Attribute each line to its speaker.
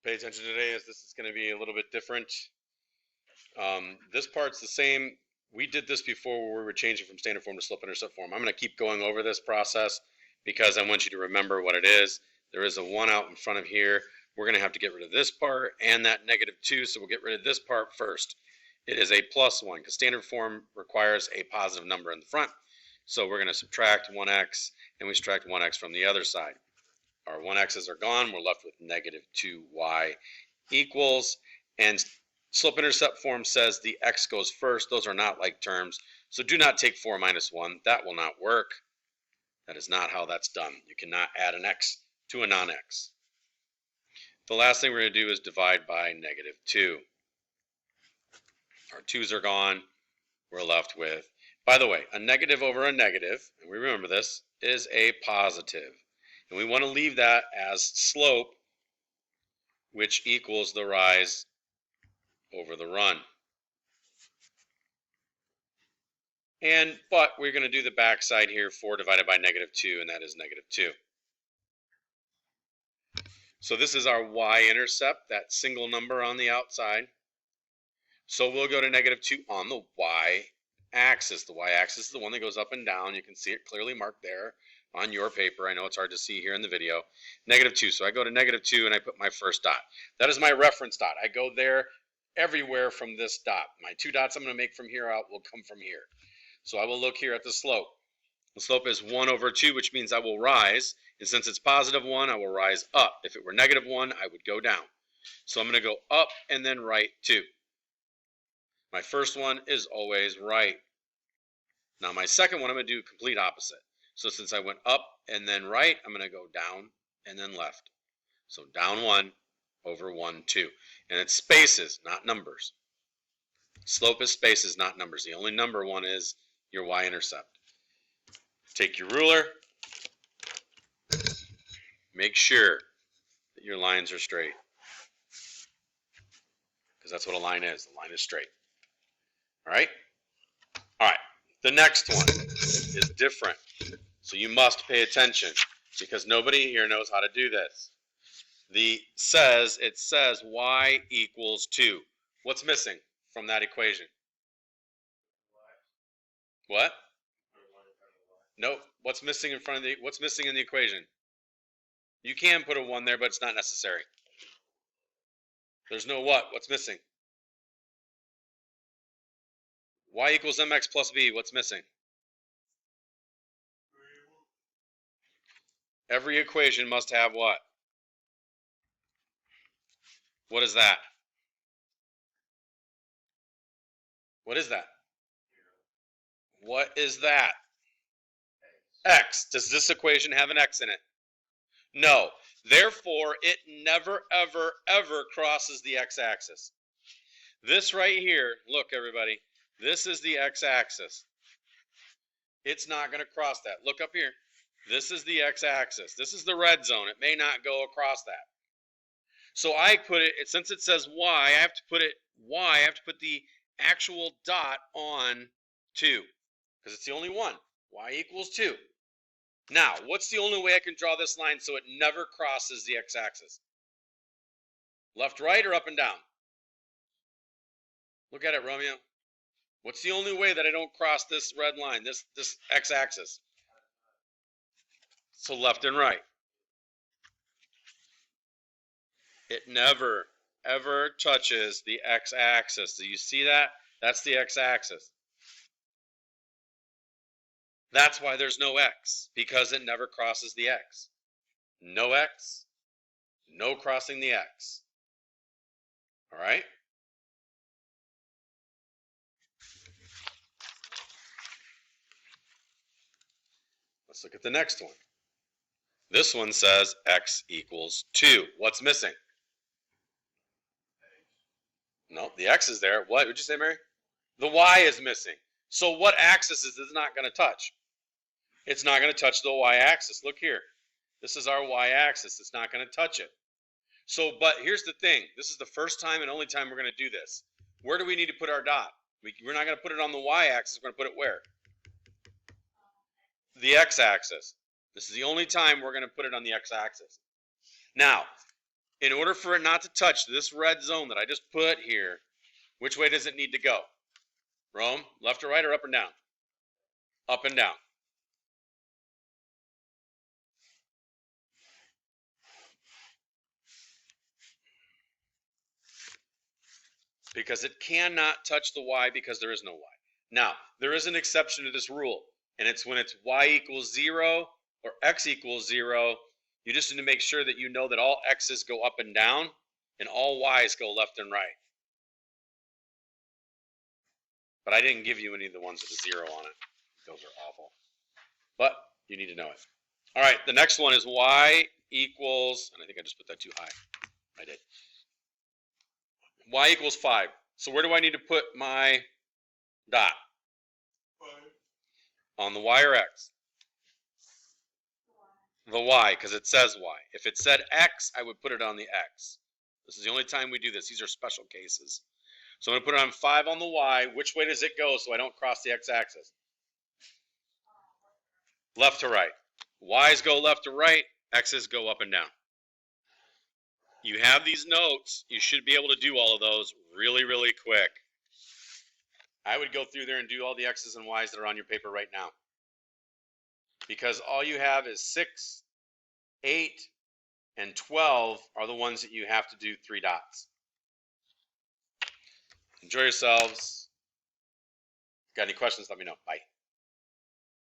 Speaker 1: Pay attention today, as this is going to be a little bit different. This part's the same. We did this before where we were changing from standard form to slope-intercept form. I'm going to keep going over this process because I want you to remember what it is. There is a 1 out in front of here. We're going to have to get rid of this part and that -2, so we'll get rid of this part first. It is a +1 because standard form requires a positive number in the front. So we're going to subtract 1x, and we subtract 1x from the other side. Our 1x's are gone. We're left with -2y equals, and slope-intercept form says the x goes first. Those are not like terms, so do not take 4 minus 1. That will not work. That is not how that's done. You cannot add an x to a non-x. The last thing we're going to do is divide by -2. Our 2's are gone. We're left with, by the way, a negative over a negative, and we remember this, is a positive. And we want to leave that as slope, which equals the rise over the run. But we're going to do the backside here, 4 divided by -2, and that is -2. So this is our y-intercept, that single number on the outside. So we'll go to -2 on the y-axis. The y-axis is the one that goes up and down. You can see it clearly marked there on your paper. I know it's hard to see here in the video. -2. So I go to -2 and I put my first dot. That is my reference dot. I go there everywhere from this dot. My 2 dots I'm going to make from here out will come from here. So I will look here at the slope. The slope is 1 over 2, which means I will rise. And since it's +1, I will rise up. If it were -1, I would go down. So I'm going to go up and then right 2. My first one is always right. Now my second one, I'm going to do complete opposite. So since I went up and then right, I'm going to go down and then left. So down 1 over 1, 2. And it's spaces, not numbers. Slope is spaces, not numbers. The only number one is your y-intercept. Take your ruler. Make sure that your lines are straight. Because that's what a line is. The line is straight. All right? All right. The next one is different. So you must pay attention because nobody here knows how to do this. It says y equals 2. What's missing from that equation? What? Nope. What's missing in the equation? You can put a 1 there, but it's not necessary. There's no what? What's missing? Y equals mx plus b. What's missing? Every equation must have what? What is that? What is that? What is that? X. Does this equation have an x in it? No. Therefore, it never, ever, ever crosses the x-axis. This right here, look everybody, this is the x-axis. It's not going to cross that. Look up here. This is the x-axis. This is the red zone. It may not go across that. So I put it, since it says y, I have to put it y, I have to put the actual dot on 2 because it's the only one. Y equals 2. Now, what's the only way I can draw this line so it never crosses the x-axis? Left, right, or up and down? Look at it, Romeo. What's the only way that I don't cross this red line, this x-axis? So left and right. It never, ever touches the x-axis. Do you see that? That's the x-axis. That's why there's no x, because it never crosses the x. No x, no crossing the x. All right? Let's look at the next one. This one says x equals 2. What's missing? No, the x is there. What would you say, Mary? The y is missing. So what axis is this not going to touch? It's not going to touch the y-axis. Look here. This is our y-axis. It's not going to touch it. So, but here's the thing. This is the first time and only time we're going to do this. Where do we need to put our dot? We're not going to put it on the y-axis. We're going to put it where? The x-axis. This is the only time we're going to put it on the x-axis. Now, In order for it not to touch this red zone that I just put here, which way does it need to go? Rome, left or right or up and down? Up and down. Because it cannot touch the y because there is no y. Now, there is an exception to this rule, and it's when it's y equals 0 or x equals 0. You just need to make sure that you know that all x's go up and down and all y's go left and right. But I didn't give you any of the ones with a 0 on it. Those are awful. But you need to know it. All right, the next one is y equals, and I think I just put that too high. I did. Y equals 5. So where do I need to put my dot? 5. On the y or x? The y, because it says y. If it said x, I would put it on the x. This is the only time we do this. These are special cases. So I'm going to put it on 5 on the y. Which way does it go so I don't cross the x-axis? Left to right. Y's go left to right. X's go up and down. You have these notes. You should be able to do all of those really, really quick. I would go through there and do all the x's and y's that are on your paper right now. Because all you have is 6, 8, and 12 are the ones that you have to do 3 dots. Enjoy yourselves. Got any questions? Let me know. Bye.